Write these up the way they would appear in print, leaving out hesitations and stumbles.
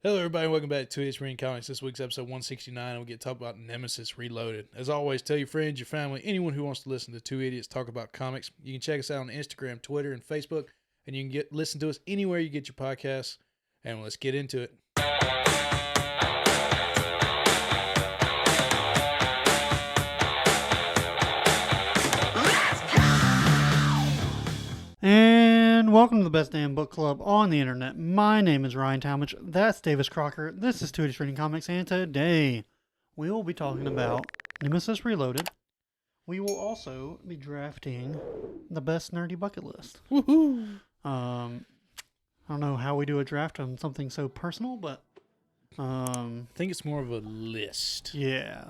Hello, everybody. Welcome back to It's Reading Comics. This week's episode 169, and we get to talk about Nemesis Reloaded. As always, tell your friends, your family, anyone who wants to listen to two idiots talk about comics. You can check us out on Instagram, Twitter, and Facebook, and you can listen to us anywhere you get your podcasts. And let's get into it. And welcome to the best damn book club on the internet. My name is Ryan Talmadge. That's Davis Crocker. This is Two Idiots Reading Comics, and today we will be talking about Nemesis Reloaded. We will also be drafting the best nerdy bucket list. Woohoo! I don't know how we do a draft on something so personal, but I think it's more of a list. yeah.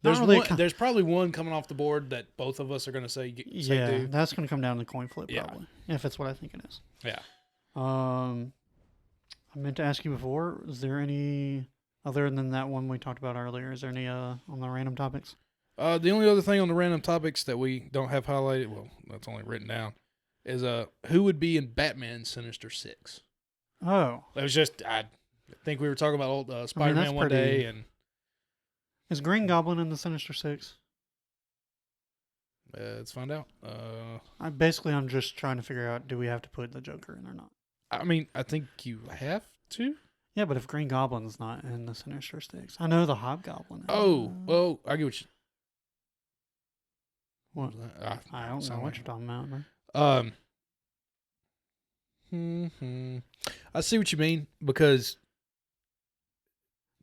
There's probably one coming off the board that both of us are going to say do. That's going to come down to coin flip probably, if it's what I think it is. Yeah. I meant to ask you before, is there any, other than that one we talked about earlier, is there any on the random topics? The only other thing on the random topics that we don't have highlighted, well, that's only written down, is who would be in Batman Sinister Six? Oh. That was just, I think we were talking about old Spider-Man one day, and is Green Goblin in the Sinister Six? let's find out. I'm just trying to figure out, do we have to put the Joker in or not? I mean, I think you have to. Yeah, but if Green Goblin's not in the Sinister Six, I know the Hobgoblin is. Oh, well, I get what you... What? I don't know what you're talking about, man. I see what you mean, because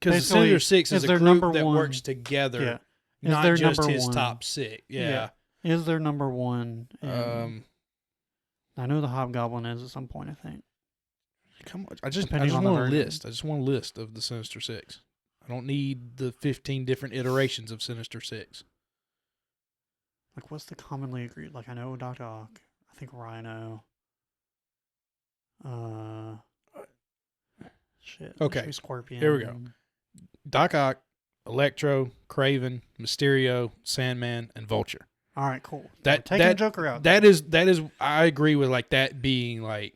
the Basically, Sinister Six is a group that one, works together, yeah. not just his one, top six. Yeah. Is there number one? I know the Hobgoblin is at some point, I think. Come on, I just Depending want on a the version. list. I just want a list of the Sinister Six. I don't need the 15 different iterations of Sinister Six. Like, what's the commonly agreed? Like, I know Dr. Ock. I think Rhino. Shit. Okay. Scorpion. Here we go. Doc Ock, Electro, Kraven, Mysterio, Sandman, and Vulture. All right, cool. Taking the Joker out. That is. I agree with like that being like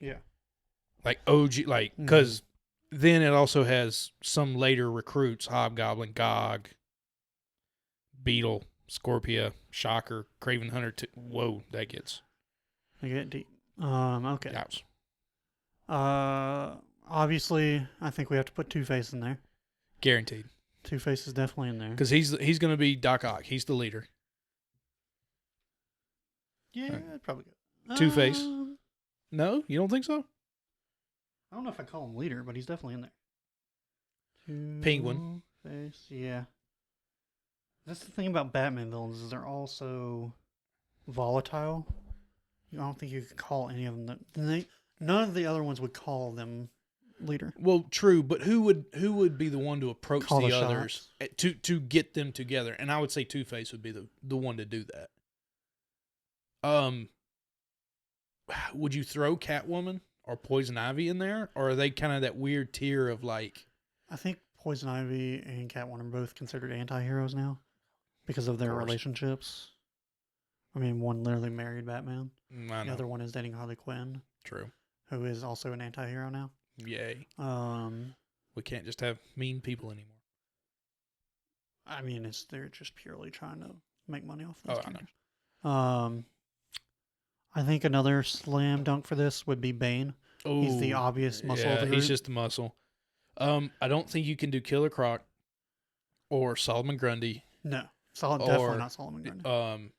like OG, like because then it also has some later recruits: Hobgoblin, Gog, Beetle, Scorpia, Shocker, Kraven Hunter. Whoa, that gets. I get deep. Okay. Ouch. Obviously, I think we have to put Two-Face in there. Guaranteed. Two-Face is definitely in there. Because he's going to be Doc Ock. He's the leader. Yeah, right. Probably good. Two-Face. No, you don't think so? I don't know if I call him leader, but he's definitely in there. Penguin. Two-Face, yeah. That's the thing about Batman villains is they're all so volatile. I don't think you could call any of them none of the other ones would call them leader. Well, true, but who would be the one to approach Call the the others to get them together? And I would say Two-Face would be the one to do that. Would you throw Catwoman or Poison Ivy in there, or are they kind of that weird tier of like? I think Poison Ivy and Catwoman are both considered anti-heroes now because of their relationships. I mean, one literally married Batman. The other one is dating Harley Quinn. True. Who is also an anti-hero now. Yay. We can't just have mean people anymore. I mean, they're just purely trying to make money off those characters. I know. I think another slam dunk for this would be Bane. Oh, he's the obvious muscle of the group. He's just the muscle. I don't think you can do Killer Croc or Solomon Grundy. No. Definitely not Solomon Grundy.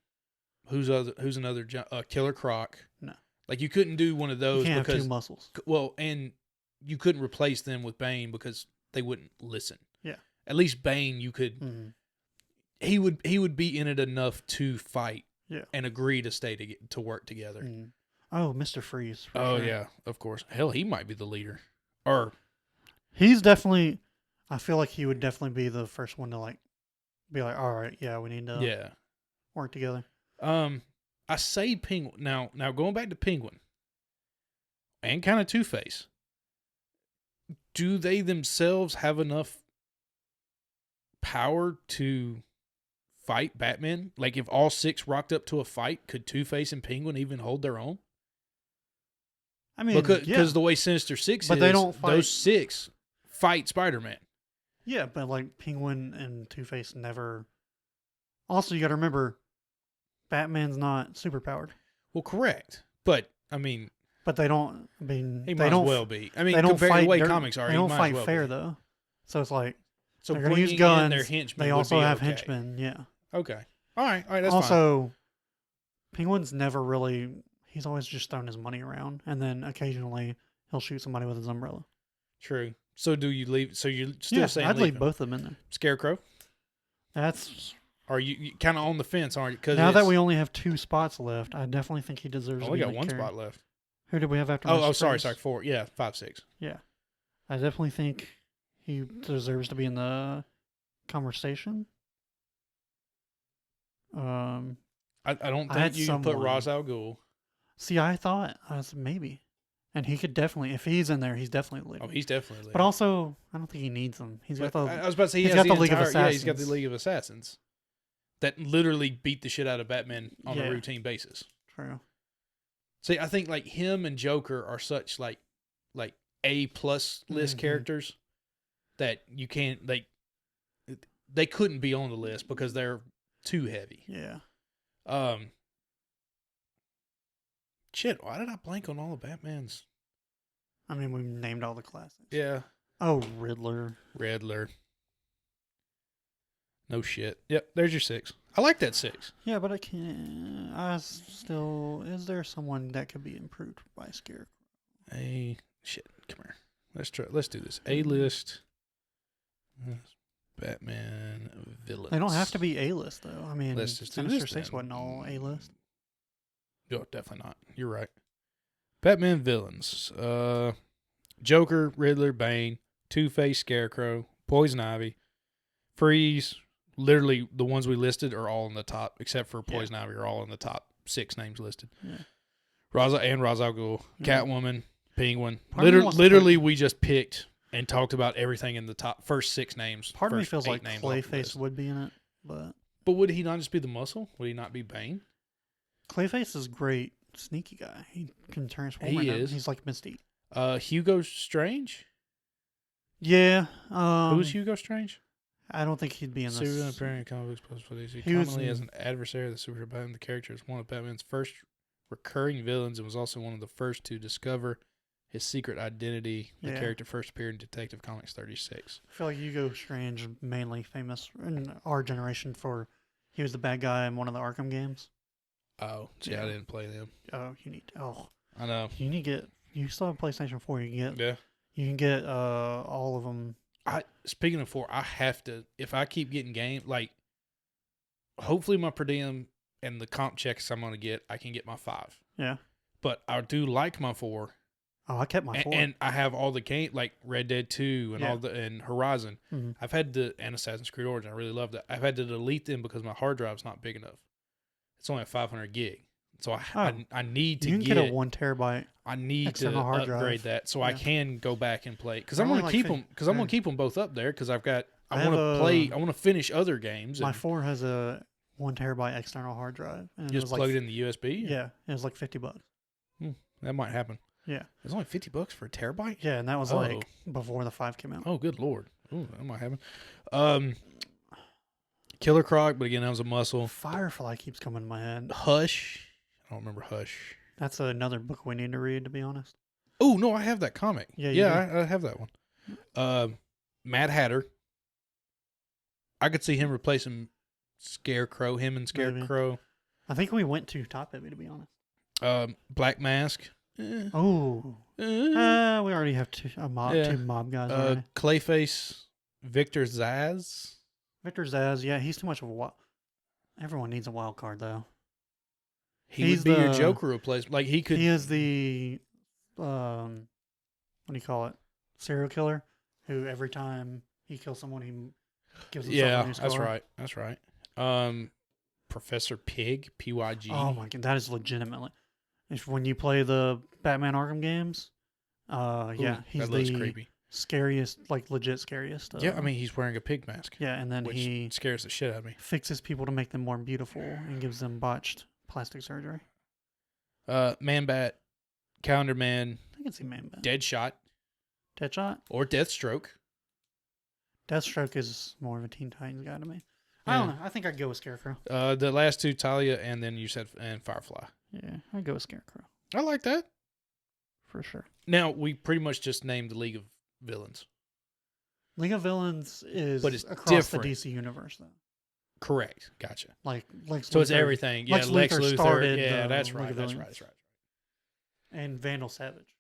Who's another Killer Croc? No. Like, you couldn't do one of those you can't because have two muscles. Well, and you couldn't replace them with Bane because they wouldn't listen. Yeah. At least Bane, you could. Mm-hmm. He would be in it enough to fight. Yeah. And agree to stay to work together. Mm-hmm. Oh, Mr. Freeze. Oh sure. Yeah, of course. Hell, he might be the leader. Or he's definitely. I feel like he would definitely be the first one to like be like, all right, yeah, we need to work together. I say Penguin. Now going back to Penguin and kind of Two-Face, do they themselves have enough power to fight Batman? Like, if all six rocked up to a fight, could Two-Face and Penguin even hold their own? I mean, because the way Sinister Six but is, they don't fight. Those six fight Spider-Man. Yeah, but like Penguin and Two-Face never. Also, you got to remember, Batman's not superpowered. Well, correct, but I mean, but they don't. I mean, he they might don't. as well be. I mean, they don't compared to fight the way dirt, comics are, They he don't might fight as well fair be. though. So it's like So they're going to use bringing in guns. their henchmen They would also be have okay. henchmen. Yeah. Okay. All right. That's fine. Also, Penguin's never really. He's always just throwing his money around, and then occasionally he'll shoot somebody with his umbrella. True. So do you leave? So you're still saying I'd leave him? both of them in there. Scarecrow? That's. Are you kind of on the fence, aren't you? Now that we only have 2 spots left, I definitely think he deserves. only to be got one carry. spot left. Who did we have after? Oh, sorry, 4. 4. Yeah, 5, 6. Yeah, I definitely think he deserves to be in the conversation. I don't I think had you can put someone- Ra's al Ghul. See, I said maybe, and he could definitely, if he's in there, he's definitely leading. Oh, he's definitely leading. But also, I don't think he needs them. He's got the. I was about to say he's he has got the League of Yeah, he's got the Assassins. League of Assassins that literally beat the shit out of Batman on Yeah. a routine basis. True. See, I think like him and Joker are such like A+ list Mhm. characters that you can't they couldn't be on the list because they're too heavy. Yeah. Shit, why did I blank on all the Batmans? I mean, we named all the classics. Yeah. Oh, Riddler. Riddler. No shit. Yep, there's your 6. I like that 6. Yeah, but I can't. Is there someone that could be improved by Scarecrow? Shit, come here. Let's do this. A-list Batman villains. They don't have to be A-list, though. I mean, Let's just do Sinister this 6 then. wasn't all A-list. No, definitely not. You're right. Batman villains. Joker, Riddler, Bane, Two-Face, Scarecrow, Poison Ivy, Freeze. Literally, the ones we listed are all in the top, except for Poison Ivy, are all in the top 6 names listed. Yeah. Ra's al Ghul, Catwoman, Penguin. Part of me wants to Literally, we just picked and talked about everything in the top first 6 names. Part of me first feels 8 like names off the Clayface list. would be in it, but But would he not just be the muscle? Would he not be Bane? Clayface is great, sneaky guy. He can transform. He is. He's like Mystique. Hugo Strange? Yeah. Who's Hugo Strange? I don't think he'd be in Superman this. appearing in comic books plus for DC. He was Commonly in- as an adversary of the Super Batman, the character is one of Batman's first recurring villains and was also one of the first to discover his secret identity. The Yeah. character first appeared in Detective Comics 36. I feel like Hugo Strange is mainly famous in our generation for he was the bad guy in one of the Arkham games. Oh, see, Yeah. I didn't play them. Oh, I know. you need to get. You still have PlayStation 4. Yeah. You can get all of them. Speaking of 4, I have to, if I keep getting game, like, hopefully my per diem and the comp checks I'm going to get, I can get my 5. Yeah. But I do like my 4. Oh, I kept my 4. And I have all the game, like Red Dead 2 and Yeah. and Horizon. Mhm. I've had and Assassin's Creed Origin. I really love that. I've had to delete them because my hard drive's not big enough. It's only a 500 gig. So I need to you can get a 1 terabyte. I need to external hard upgrade drive. that so I Yeah. can go back and play because They're I'm going only to like keep them yeah. I'm going to keep them both up there because I want I to have play. I want to finish other games. My And 4 has a 1 terabyte external hard drive, and just plug it in the USB. Yeah, it was like $50. That might happen. Yeah. It's only $50 for a terabyte. Yeah, and that was like before the 5 came out. Oh, good lord. Oh, that might happen. Killer Croc, but again, that was a muscle. Firefly keeps coming to my head. Hush. I don't remember Hush. That's another book we need to read, to be honest. Oh, no, I have that comic. Yeah, you I have that one. Mad Hatter. I could see him replacing Scarecrow, him and Scarecrow. I think we went too top heavy, to be honest. Black Mask. Oh. We already have two mob guys already. Clayface, Victor Zsasz. Victor Zsasz, yeah, he's too much of a wild. Everyone needs a wild card, though. He'd be your Joker replacement. Like, he could. He is the, what do you call it? Serial killer, who every time he kills someone, he gives himself a new score. That's right. Professor Pig, Pyg. Oh my god, that is legitimately. If when you play the Batman Arkham games, yeah, he's that looks the creepy. Scariest, like legit scariest. Yeah, I mean he's wearing a pig mask. Yeah, and then which he scares the shit out of me. fixes people to make them more beautiful and gives them botched plastic surgery. Man Bat, Calendar Man, I can see Man Bat. Deadshot, Deadshot. or Deathstroke. Deathstroke is more of a Teen Titans guy to me. I don't know. I think I'd go with Scarecrow. The last two, Talia, and then you said and Firefly. Yeah, I'd go with Scarecrow. I like that. For sure. Now, we pretty much just named the League of Villains. League of Villains is across different. the DC universe, though. Correct. Gotcha. Like so it's everything. Yeah, Lex Luthor started. Yeah, that's right. That's right. And Vandal Savage.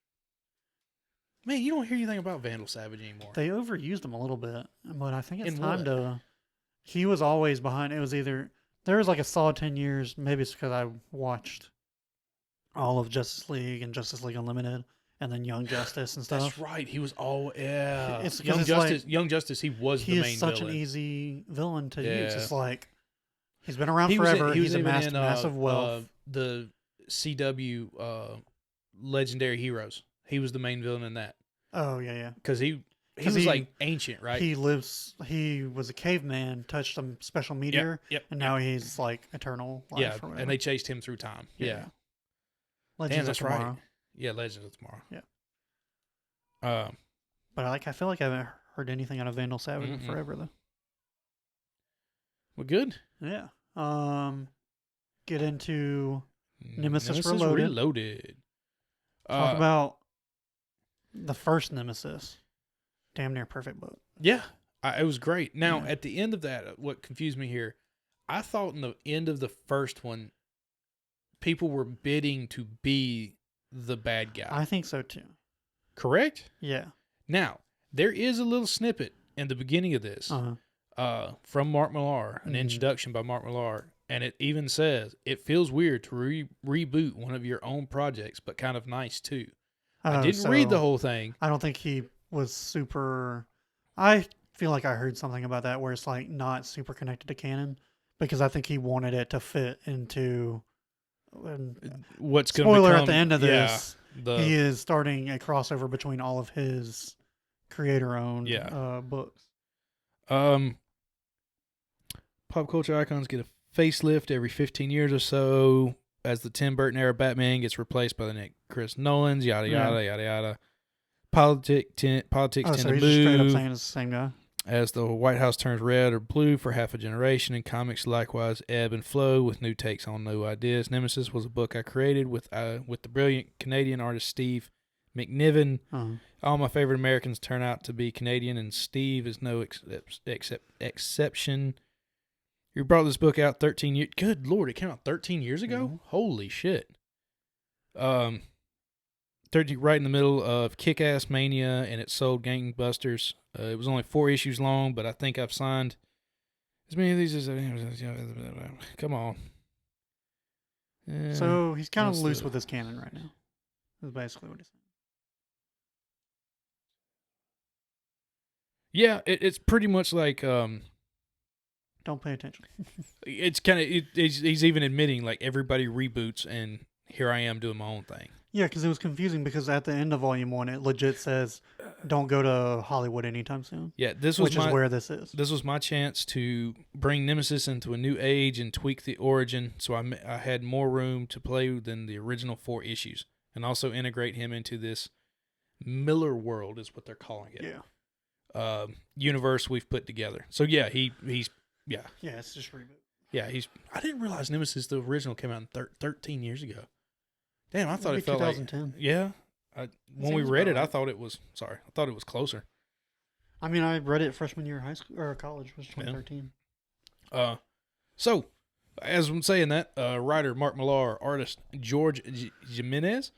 Man, you don't hear anything about Vandal Savage anymore. They overused him a little bit, but I think it's time to. He was always behind. It was either there was like a solid 10 years. Maybe it's because I watched all of Justice League and Justice League Unlimited, and then Young Justice and stuff. That's right. He was It's Young Justice. Young Justice. He was the main villain. He is such an easy villain to use. It's like he's been around forever. He's amassed massive wealth. The CW Legendary Heroes. He was the main villain in that. Oh yeah. Because he was like ancient, right? He was a caveman, touched some special meteor, and now he's like eternal life. Yeah, and they chased him through time. Yeah. Legends of Tomorrow. Right. Yeah, Legends of Tomorrow. Yeah. But I feel like I haven't heard anything out of Vandal Savage in forever though. Well, good. Yeah. Get into Nemesis Reloaded. Talk about the first Nemesis. Damn near perfect book. Yeah, it was great. Now, at the end of that, what confused me here, I thought in the end of the first one, people were bidding to be the bad guy. I think so too. Correct? Yeah. Now, there is a little snippet in the beginning of this from Mark Millar, an introduction by Mark Millar, and it even says, it feels weird to reboot one of your own projects, but kind of nice too. I didn't read the whole thing. I don't think he was super... I feel like I heard something about that where it's like not super connected to canon, because I think he wanted it to fit into... What's going to spoiler at the end of this, he is starting a crossover between all of his creator-owned books. Pop culture icons get a facelift every 15 years or so as the Tim Burton era Batman gets replaced by the Chris Nolan's, yada yada yada yada. Politics tend to move. Straight up saying it's the same guy. As the White House turns red or blue for half a generation, and comics likewise ebb and flow with new takes on new ideas. Nemesis was a book I created with the brilliant Canadian artist Steve McNiven. All my favorite Americans turn out to be Canadian, and Steve is no exception. You brought this book out 13 years. Good Lord, it came out 13 years ago? Mm-hmm. Holy shit. 30 right in the middle of Kick-Ass Mania, and it sold gangbusters. It was only 4 issues long, but I think I've signed as many of these as... Come on. So he's kind of loose with his canon right now. That's basically what he's saying. Yeah, it's pretty much like... Don't pay attention. It's kind of... He's even admitting, like, everybody reboots, and here I am doing my own thing. Yeah, because it was confusing because at the end of Volume 1, it legit says, don't go to Hollywood anytime soon. Yeah, is where this is. This was my chance to bring Nemesis into a new age and tweak the origin, so I had more room to play than the original 4 issues, and also integrate him into this Miller world is what they're calling it. Yeah. Universe we've put together. So yeah, he's... Yeah. Yeah, it's just reboot. Yeah, I didn't realize Nemesis, the original, came out 13 years ago. Damn, I thought it felt 2010. Like... Yeah. When we read it, I thought it was... Sorry. I thought it was closer. I mean, I read it freshman year of high school, or college, was 2013. Yeah. So, as I'm saying that, writer Mark Millar, artist George Jimenez,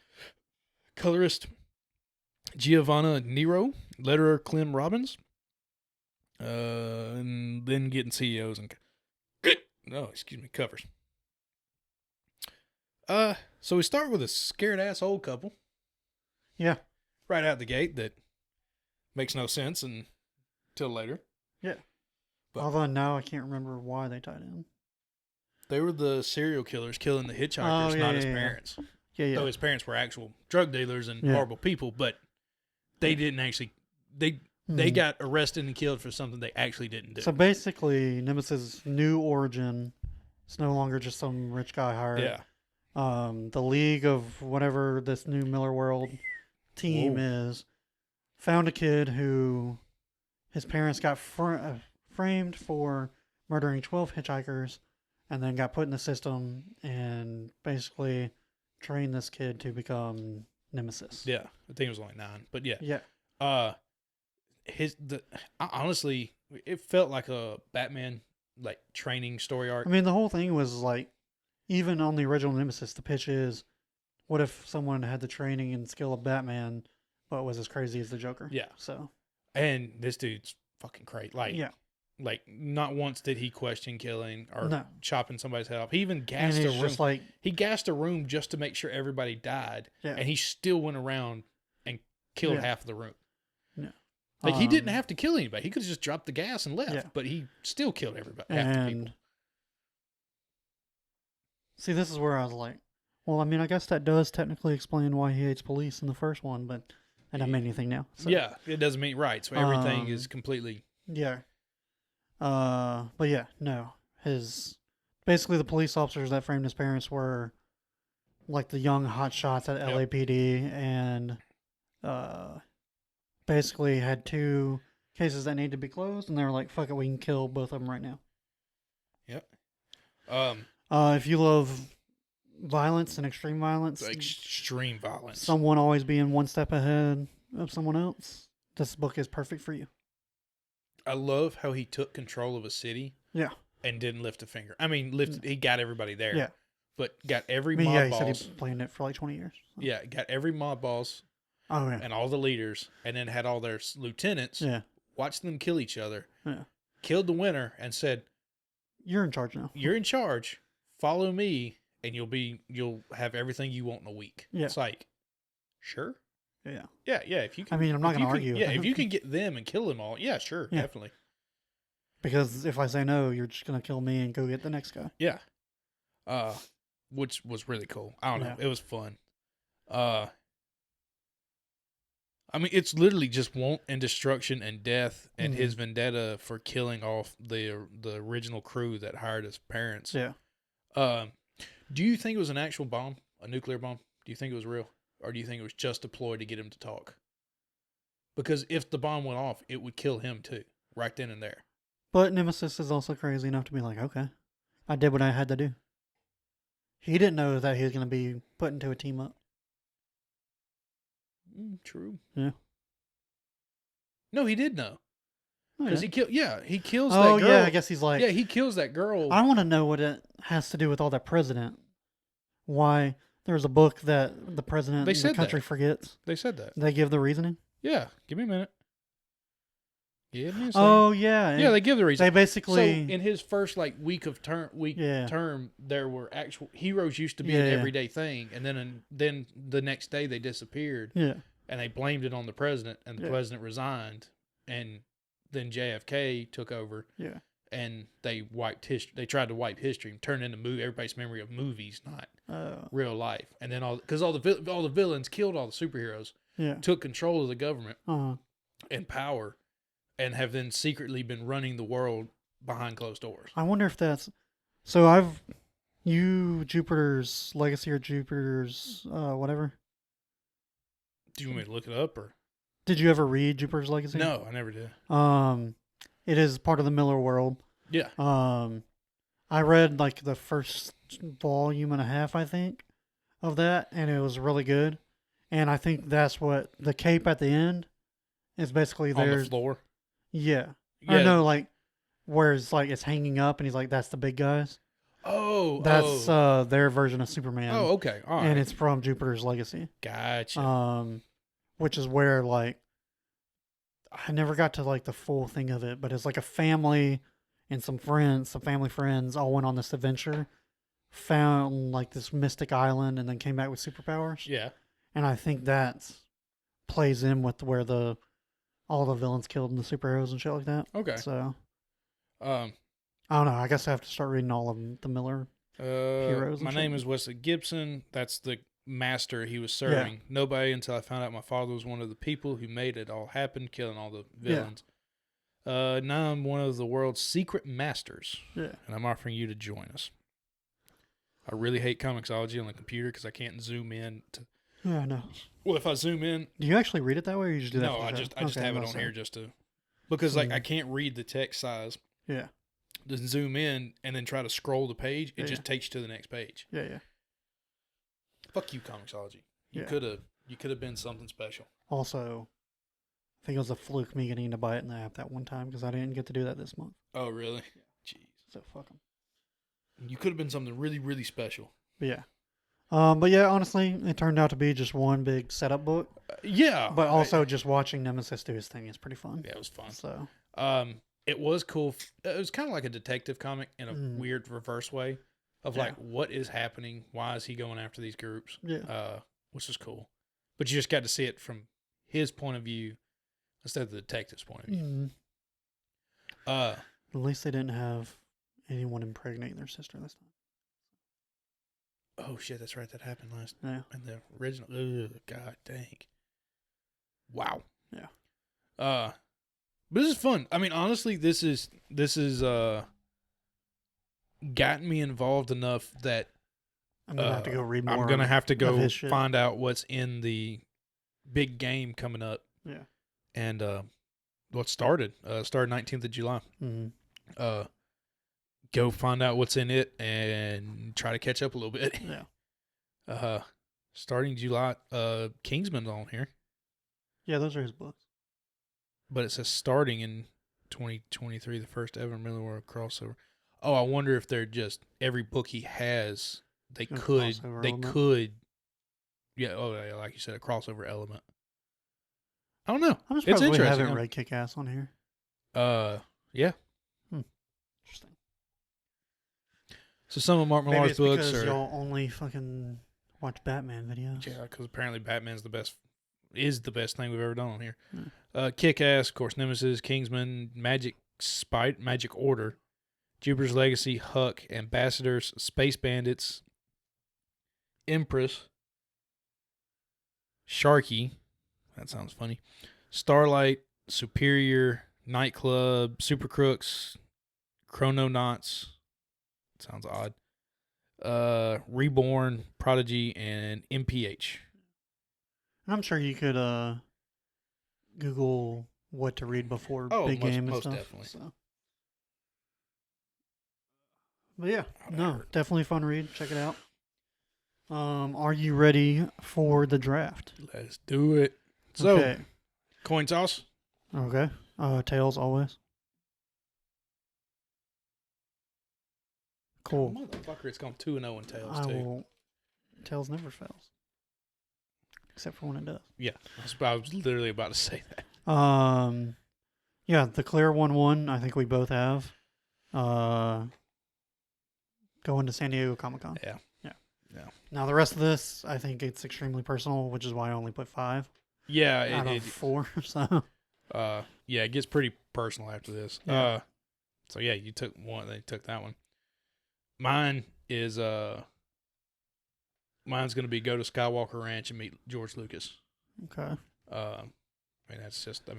colorist Giovanna Nero, letterer Clem Robbins, and then getting CEOs and... covers. So we start with a scared-ass old couple. Yeah. Right out the gate that makes no sense until later. Yeah. But although now I can't remember why they tied in. They were the serial killers killing the hitchhikers, not his parents. Yeah. So his parents were actual drug dealers and horrible people, but they didn't actually... They got arrested and killed for something they actually didn't do. So basically, Nemesis' new origin is no longer just some rich guy hired. Yeah. The League of whatever this new Miller World team is found a kid who his parents got framed for murdering 12 hitchhikers, and then got put in the system and basically trained this kid to become Nemesis. Yeah, I think it was only 9, but yeah. Yeah. Honestly, it felt like a Batman like training story arc. I mean, the whole thing was like, even on the original Nemesis, the pitch is, what if someone had the training and skill of Batman, but was as crazy as the Joker? Yeah. So. And this dude's fucking crazy. Like, yeah. Like, not once did he question killing or chopping somebody's head off. He even gassed a room. He gassed a room just to make sure everybody died. Yeah. And he still went around and killed half of the room. Yeah. Like, he didn't have to kill anybody. He could have just dropped the gas and left. Yeah. But he still killed everybody. Half the people. See, this is where I was like, well, I mean, I guess that does technically explain why he hates police in the first one, but that doesn't mean anything now. So. Yeah, it doesn't mean right. So everything is completely... Yeah. But yeah, no. Basically the police officers that framed his parents were like the young hot shots at LAPD, and basically had 2 cases that needed to be closed, and they were like, fuck it, we can kill both of them right now. Yep. If you love violence and extreme violence, someone always being one step ahead of someone else, this book is perfect for you. I love how he took control of a city. Yeah. And didn't lift a finger. I mean, he got everybody there. Yeah. But got every mob boss. He said he planned it for like 20 years. So. Yeah, got every mob boss. Oh, yeah. And all the leaders. And then had all their lieutenants. Yeah. Watched them kill each other. Yeah. Killed the winner and said, you're in charge now. You're in charge. Follow me. And you'll have everything you want in a week. Yeah. It's like, sure. Yeah. Yeah. If you can, I mean, I'm not going to argue. Yeah. If you can get them and kill them all. Yeah, sure. Yeah. Definitely. Because if I say no, you're just going to kill me and go get the next guy. Yeah. Which was really cool. I don't know. It was fun. I mean, it's literally just want and destruction and death and his vendetta for killing off the original crew that hired his parents. Yeah. Do you think it was an actual bomb, a nuclear bomb? Do you think it was real? Or do you think it was just deployed to get him to talk? Because if the bomb went off, it would kill him too, right then and there. But Nemesis is also crazy enough to be like, okay, I did what I had to do. He didn't know that he was going to be put into a team up. True. Yeah. No, he did know. Because he kills that girl. Oh, yeah, I guess he's like... Yeah, he kills that girl. I want to know what it has to do with all that president. Why there's a book that the president of the country forgets. They said that. They give the reasoning? Yeah. Give me a minute. Give me a second. Oh, yeah. Yeah, they give the reason. They basically... So, in his first, week term, there were actual... Heroes used to be an everyday thing, and then the next day they disappeared. Yeah. And they blamed it on the president, and the president resigned, and then JFK took over. Yeah. And they They tried to wipe history and turn into everybody's memory of movies, not real life. And then all the villains killed all the superheroes. Yeah. Took control of the government and power, and have then secretly been running the world behind closed doors. I wonder if that's... So Jupiter's Legacy or Jupiter's whatever? Do you want me to look it up, or... Did you ever read Jupiter's Legacy? No, I never did. It is part of the Miller world. Yeah. I read the first volume and a half, I think, of that, and it was really good. And I think that's what the cape at the end is basically there. On the floor? Yeah. Or no, where it's hanging up, and he's like, that's the big guys. Oh. That's their version of Superman. Oh, okay. All right. And it's from Jupiter's Legacy. Gotcha. Which is where, I never got to, the full thing of it, but it's a family and some family friends all went on this adventure, found, this mystic island, and then came back with superpowers. Yeah. And I think that plays in with where all the villains killed and the superheroes and shit like that. Okay. So, I don't know. I guess I have to start reading all of the Miller heroes. My name is Wesley Gibson. That's the master he was serving. Yeah. Nobody until I found out my father was one of the people who made it all happen, killing all the villains. Yeah. Now I'm one of the world's secret masters. Yeah. And I'm offering you to join us. I really hate Comixology on the computer because I can't zoom in to... Yeah, I know. Well, if I zoom in... Do you actually read it that way, or you just do that? No, I just have it on here just to Because like I can't read the text size. Yeah. Just zoom in and then try to scroll the page. It just takes you to the next page. Yeah, yeah. Fuck you, Comixology. You could have been something special. Also, I think it was a fluke me getting to buy it in the app that one time because I didn't get to do that this month. Oh, really? Yeah. Jeez. So fuck them. You could have been something really, really special. But yeah. But yeah, honestly, it turned out to be just one big setup book. Yeah. But also just watching Nemesis do his thing is pretty fun. Yeah, it was fun. So. It was cool. It was kind of like a detective comic in a weird reverse way of like, what is happening? Why is he going after these groups? Yeah. Which is cool. But you just got to see it from his point of view instead of the detective's point of view. At least they didn't have anyone impregnate their sister this time. Oh shit, that's right. That happened last. Yeah. In the original. Ugh, God dang. Wow. Yeah. But this is fun. I mean, honestly, this is gotten me involved enough that I'm gonna have to go read more. I'm gonna have to go find out what's in the big game coming up. Yeah. And what started 19th of July. Mm-hmm. Go find out what's in it and try to catch up a little bit. Yeah. Starting July, Kingsman's on here. Yeah, those are his books. But it says starting in 2023, the first ever Miller World crossover. Oh, I wonder if they're just every book he has, they could, yeah. Oh, yeah, like you said, a crossover element. I don't know. I'm surprised we haven't read Kick-Ass on here. Yeah. Interesting. So some of Mark Millar's books because y'all only fucking watch Batman videos. Yeah, because apparently Batman's the best thing we've ever done on here. Kick-Ass, of course, Nemesis, Kingsman, Magic Order, Jupiter's Legacy, Huck, Ambassadors, Space Bandits, Empress, Sharky, that sounds funny, Starlight, Superior, Nightclub, Super Crooks, Chrononauts, sounds odd, Reborn, Prodigy, and MPH. And I'm sure you could Google what to read before big game and stuff. Definitely. So. But yeah, definitely fun read. Check it out. Are you ready for the draft? Let's do it. So, coin toss. Okay. Tails always. Cool. Motherfucker, it's gone 2-0 in Tails too. Tails never fails. Except for when it does. Yeah, I was literally about to say that. Yeah, the clear 1-1, I think we both have. Going to San Diego Comic-Con. Yeah. Now the rest of this, I think it's extremely personal, which is why I only put 5. Yeah, out of 4. So. Yeah, it gets pretty personal after this. Yeah. So yeah, you took one. They took that one. Mine is mine's gonna be go to Skywalker Ranch and meet George Lucas. Okay. I mean that's just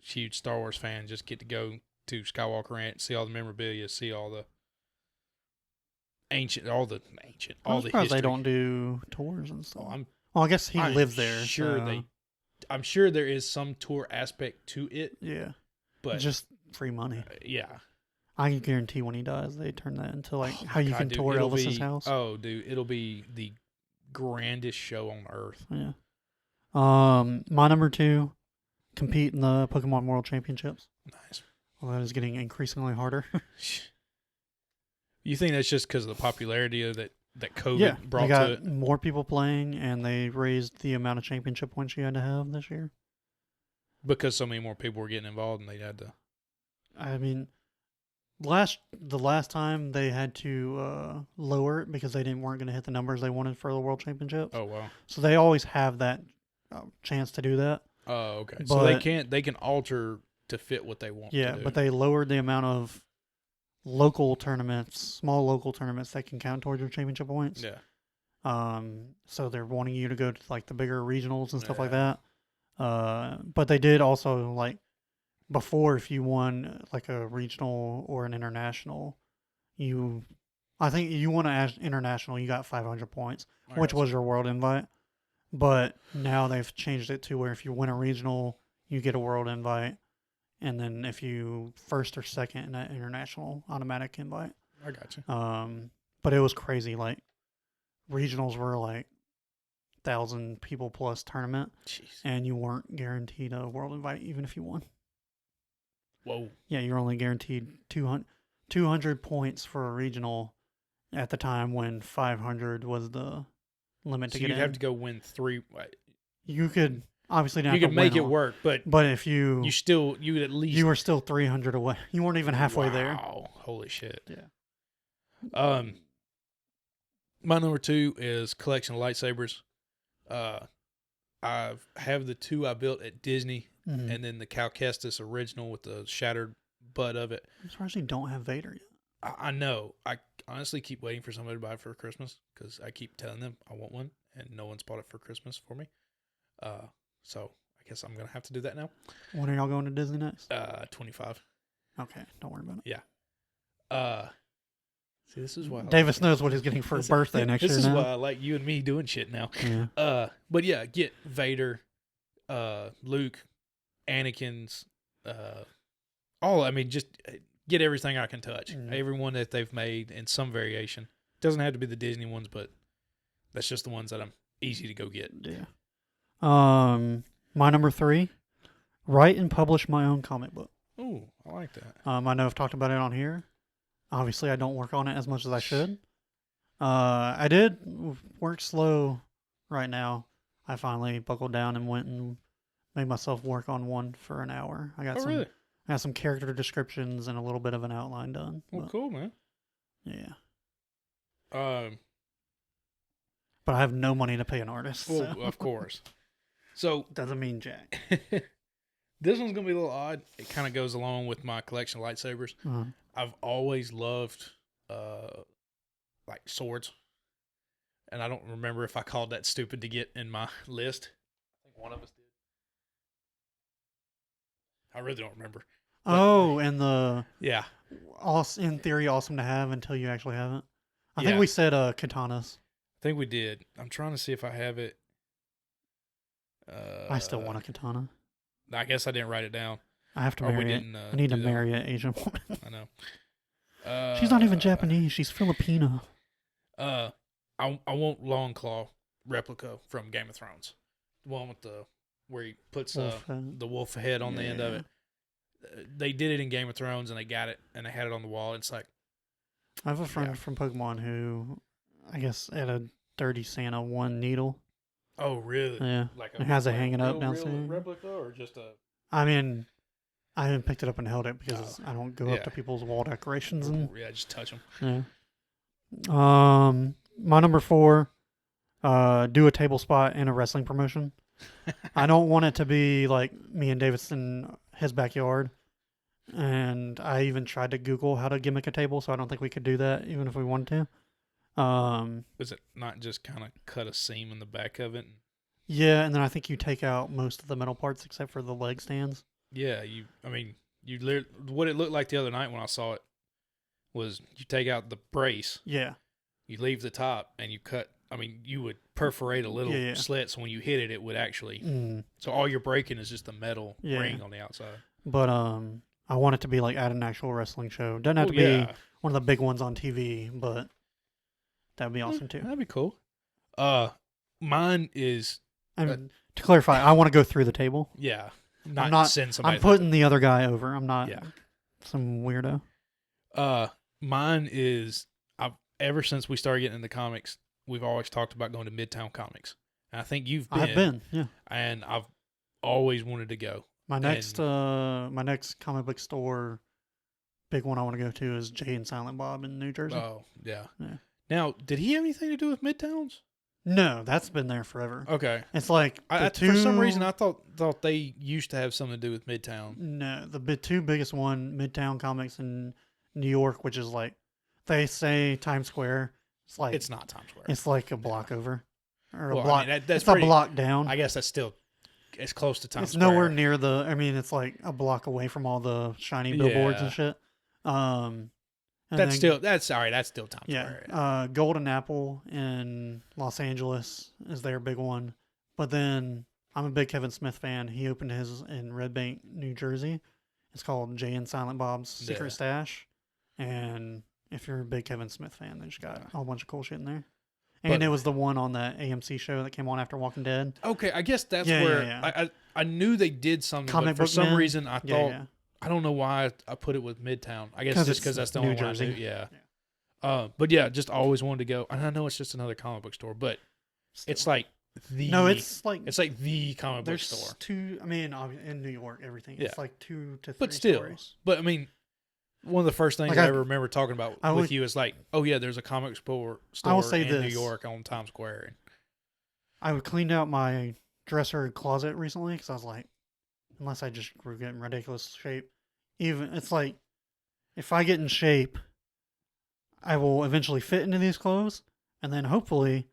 huge Star Wars fan. Just get to go to Skywalker Ranch, see all the memorabilia, see all the ancient. I'm surprised they don't do tours and stuff. Well, I guess he lives there. I'm sure there is some tour aspect to it. Yeah, but just free money. Yeah, I can guarantee when he dies, they turn that into how you can tour Elvis's house. Oh, dude, it'll be the grandest show on earth. Yeah. My number 2, compete in the Pokemon World Championships. Nice. Well, that is getting increasingly harder. You think that's just because of the popularity of that COVID brought to it? More people playing, and they raised the amount of championship points you had to have this year. Because so many more people were getting involved, and they had to. I mean, the last time they had to lower it because they weren't going to hit the numbers they wanted for the World Championships. Oh wow! So they always have that chance to do that. Oh okay. But, so they can alter to fit what they want. Yeah, to do. But they lowered the amount of local tournaments, small local tournaments that can count towards your championship points. Yeah. So they're wanting you to go to the bigger regionals and stuff like that. But they did also before, if you won a regional or an international, I think you won an international, you got 500 points, which was your world invite. But now they've changed it to where if you win a regional, you get a world invite. and then if you first or second in that international automatic invite. I got you. But it was crazy. Like regionals were like 1,000 people plus tournament, Jeez. and you weren't guaranteed a world invite even if you won. Whoa. Yeah, you're only guaranteed 200 points for a regional at the time when 500 was the limit to get in. So you'd have to go win 3. You could obviously not. You could make it work, but if you would at least you were still 300 away. You weren't even halfway there. Wow, holy shit. Yeah. My number 2 is collection of lightsabers. I have the 2 I built at Disney, and then the Cal Kestis original with the shattered butt of it. I'm surprised you don't have Vader yet. I know. I honestly keep waiting for somebody to buy it for Christmas because I keep telling them I want one, and no one's bought it for Christmas for me. So I guess I'm gonna have to do that now. When are y'all going to Disney next? 25. Okay, don't worry about it. Yeah. See, this is why Davis knows what he's getting for his birthday next year. This is now. why I like you and me doing shit now. Yeah. But yeah, get Vader, Luke, Anakin's, just get everything I can touch. Everyone that they've made in some variation. Doesn't have to be the Disney ones, but that's just the ones that I'm easy to go get. Yeah. My number 3, write and publish my own comic book. Ooh, I like that. I know I've talked about it on here. Obviously, I don't work on it as much as I should. I did work slow right now. I finally buckled down and went and made myself work on one for an hour. I got really? I got some character descriptions and a little bit of an outline done. Well, cool, man. Yeah. But I have no money to pay an artist. Well, so. of course. So doesn't mean jack. This one's gonna be a little odd. It kind of goes along with my collection of lightsabers. Uh-huh. I've always loved like swords, and I don't remember if I called that stupid to get in my list. I think one of us did. I really don't remember. And the in theory awesome to have until you actually have it. I think we said katanas. I think we did. I'm trying to see if I have it. I still want a katana. I guess I didn't write it down. I have to marry it. I need to marry an Asian woman. I know. She's not even Japanese. She's Filipino. I want Longclaw replica from Game of Thrones. The one with where he puts the wolf head on the end of it. They did it in Game of Thrones, and they got it, and they had it on the wall. It's like, I have a friend from Pokemon who, I guess, at a Dirty Santa one needle. Oh, really? Yeah. It has it hanging up downstairs. Real replica or just a? I mean, I haven't picked it up and held it because I don't go up to people's wall decorations and just touch them. Yeah. My number 4, do a table spot in a wrestling promotion. I don't want it to be like me and Davis in his backyard. And I even tried to Google how to gimmick a table, so I don't think we could do that even if we wanted to. Was it not just kind of cut a seam in the back of it? Yeah, and then I think you take out most of the metal parts except for the leg stands. Yeah, what it looked like the other night when I saw it was you take out the brace. Yeah. You leave the top and you cut. You would perforate a little slit, so when you hit it, it would actually. So all you're breaking is just the metal ring on the outside. But I want it to be like at an actual wrestling show. Doesn't have to be one of the big ones on TV, but that'd be awesome too. That'd be cool. Mine is. And to clarify, I want to go through the table. Yeah, not send somebody. I'm putting the other guy over. I'm not some weirdo. Mine is. Ever since we started getting into comics, we've always talked about going to Midtown Comics. And I think you've been. I've been, yeah. And I've always wanted to go. My next comic book store, big one I want to go to is Jay and Silent Bob in New Jersey. Oh, yeah. Now, did he have anything to do with Midtowns? No, that's been there forever. Okay. It's like for some reason I thought they used to have something to do with Midtown. No, the two biggest one, Midtown Comics in New York, which is like they say Times Square. It's not Times Square. It's like a block over, or a block. That's a block down. I guess that's still it's close to Times Square. It's nowhere near the. I mean, it's like a block away from all the shiny billboards and shit. That's still Times Square. Yeah. Golden Apple in Los Angeles is their big one, but then I'm a big Kevin Smith fan. He opened his in Red Bank, New Jersey, It's called Jay and Silent Bob's Secret Stash. And if you're a big Kevin Smith fan, they just got a whole bunch of cool shit in there. And it was the one on that AMC show that came on after Walking Dead. Okay, I guess that's where I knew they did something, but for some reason I thought I don't know why I put it with Midtown. I guess just because that's the only one I knew. Yeah. But yeah, just always wanted to go. And I know it's just another comic book store, but it's like the the comic book store. There's two. I mean, in New York, everything. It's like 2 to 3 but still, stories. But I mean, one of the first things I ever remember talking about with you is like, oh yeah, there's a comic store in New York on Times Square. I cleaned out my dresser closet recently because I was like, unless I just were getting ridiculous shape, it's like if I get in shape, I will eventually fit into these clothes, and then hopefully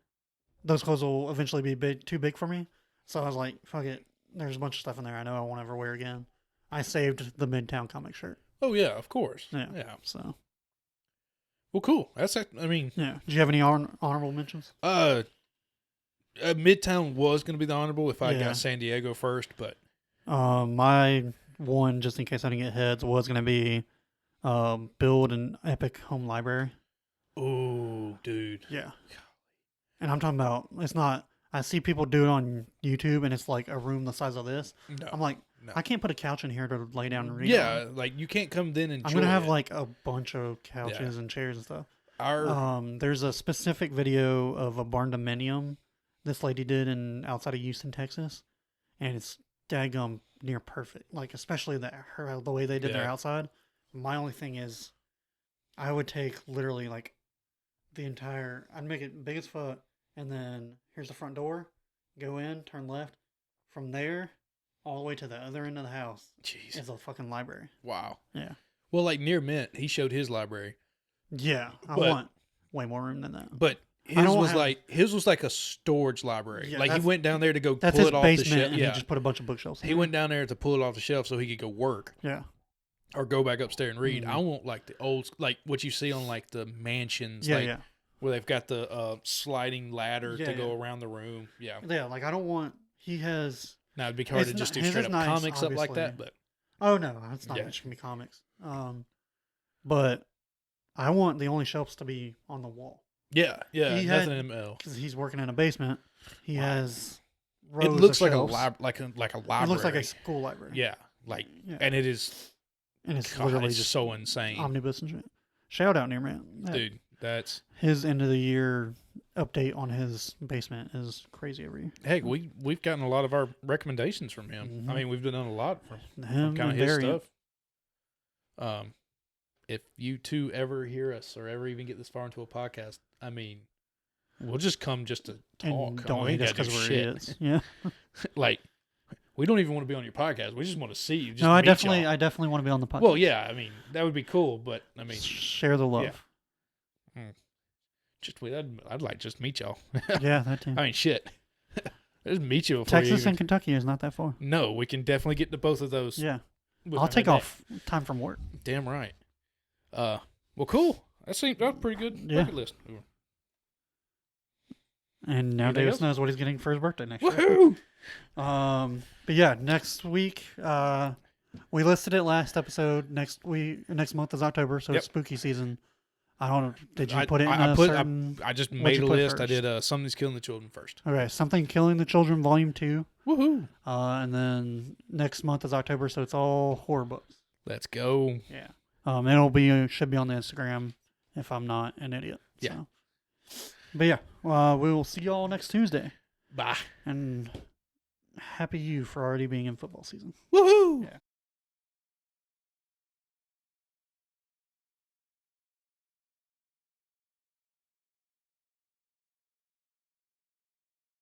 those clothes will eventually be too big for me. So I was like, fuck it. There's a bunch of stuff in there I know I won't ever wear again. I saved the Midtown comic shirt. Oh yeah, of course. Yeah. So. Well, cool. Yeah. Do you have any honorable mentions? Midtown was going to be the honorable if I got San Diego first, but. My one, just in case I didn't get heads, was going to be, build an epic home library. Oh, dude. Yeah. And I'm talking about, it's not, I see people do it on YouTube and it's like a room the size of this. No, I'm like, I can't put a couch in here to lay down and read. Yeah, like you can't come in and I'm going to have like a bunch of couches and chairs and stuff. There's a specific video of a barn dominium this lady did outside of Houston, Texas. And it's daggum near perfect. Like, especially the way they did their outside. My only thing is, I would take literally like I'd make it big as fuck, and then here's the front door, go in, turn left, from there, all the way to the other end of the house. Jeez. Is a fucking library. Wow. Yeah. Well, like near Mint, he showed his library. Yeah. I want way more room than that. But his was like a storage library. Yeah, like he went down there to go pull it off the shelf. And he just put a bunch of bookshelves. He went down there to pull it off the shelf so he could go work. Yeah. Or go back upstairs and read. I want like the old, like what you see on like the mansions, where they've got the sliding ladder to go around the room. Yeah. Yeah, like I don't want. He has. Now it'd be hard to just do straight up comics up like that, but. Oh no, it's not just gonna be comics. But I want the only shelves to be on the wall. Yeah, nothing in ML. Because he's working in a basement. He has. It looks like a library. It looks like a school library. Yeah, and it is. And it's literally just so insane. Omnibus and shit. Shout out, Nearman. Dude, that's... His end of the year update on his basement is crazy every year. Heck, we've gotten a lot of our recommendations from him. Mm-hmm. I mean, we've done a lot from kind of his stuff. If you two ever hear us or ever even get this far into a podcast, I mean, we'll just come just to talk. And don't hate us because we're idiots. Yeah. Like... We don't even want to be on your podcast. We just want to see you. I definitely want to be on the podcast. Well, yeah, I mean that would be cool, but I mean, share the love. Yeah. I'd like just meet y'all. Yeah, that too. I mean, shit. Just meet you. Texas and Kentucky is not that far. No, we can definitely get to both of those. Yeah, I'll take off time from work. Damn right. Well, cool. That's pretty good bucket list. And now Davis knows what he's getting for his birthday next year. Woohoo! But yeah, next week, we listed it last episode. Next month is October, so it's spooky season. I don't know. Did you put it in I just made a list. I did Something's Killing the Children first. Okay, Something Killing the Children, Volume 2. Woohoo! And then next month is October, so it's all horror books. Let's go. Yeah. Should be on the Instagram if I'm not an idiot. Yeah. So. But yeah, we will see y'all next Tuesday. Bye. And happy you for already being in football season. Woohoo! Yeah.